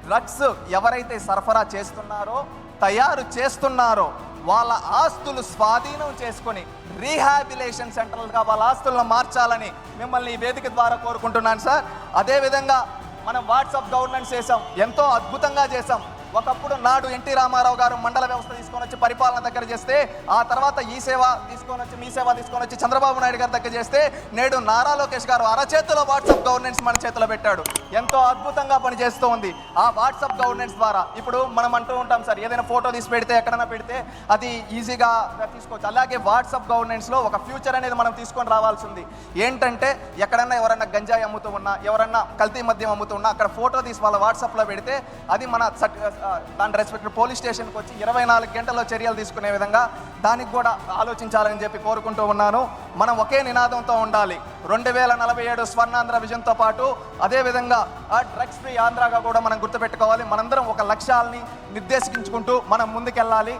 Drugs ఎవరైతే సరఫరా చేస్తున్నారో, తయారు చేస్తున్నారో వాళ్ళ ఆస్తులు స్వాధీనం చేసుకొని రీహాబిలేషన్ సెంటర్లుగా వాళ్ళ ఆస్తులను మార్చాలని మిమ్మల్ని ఈ వేదిక ద్వారా కోరుకుంటున్నాను సార్. అదేవిధంగా మనం వాట్సాప్ గవర్నెన్స్ చేసాం, ఎంతో అద్భుతంగా చేసాం. ఒకప్పుడు నాడు ఎన్టీ రామారావు గారు మండల వ్యవస్థ తీసుకొని వచ్చి పరిపాలన దగ్గర చేస్తే, ఆ తర్వాత ఈ సేవ తీసుకొని వచ్చి, మీ సేవ తీసుకొని వచ్చి చంద్రబాబు నాయుడు గారి దగ్గర చేస్తే, నేడు నారా లోకేష్ గారు అరచేతిలో వాట్సాప్ గవర్నెన్స్ మన చేతిలో పెట్టాడు. ఎంతో అద్భుతంగా పనిచేస్తూ ఉంది. ఆ వాట్సాప్ గవర్నెన్స్ ద్వారా ఇప్పుడు మనం అంటూ ఉంటాం సార్, ఏదైనా ఫోటో తీసి పెడితే ఎక్కడైనా పెడితే అది ఈజీగా తీసుకోవచ్చు. అలాగే వాట్సాప్ గవర్నెన్స్లో ఒక ఫ్యూచర్ అనేది మనం తీసుకొని రావాల్సి ఉంది. ఏంటంటే ఎక్కడన్నా ఎవరన్నా గంజాయి అమ్ముతూ ఉన్నా, ఎవరన్నా కల్తీ మద్యం అమ్ముతూ ఉన్నా, అక్కడ ఫోటో తీసి వాళ్ళ వాట్సాప్లో పెడితే అది మన దాని రెస్పెక్ట్ పోలీస్ స్టేషన్కి వచ్చి 24 గంటల్లో చర్యలు తీసుకునే విధంగా దానికి కూడా ఆలోచించాలని చెప్పి కోరుకుంటూ ఉన్నాను. మనం ఒకే నినాదంతో ఉండాలి. 2047 స్వర్ణాంధ్ర విజన్తో పాటు అదేవిధంగా డ్రగ్స్ ఫ్రీ ఆంధ్రాగా కూడా మనం గుర్తుపెట్టుకోవాలి. మనందరం ఒక లక్ష్యాలని నిర్దేశించుకుంటూ మనం ముందుకెళ్ళాలి.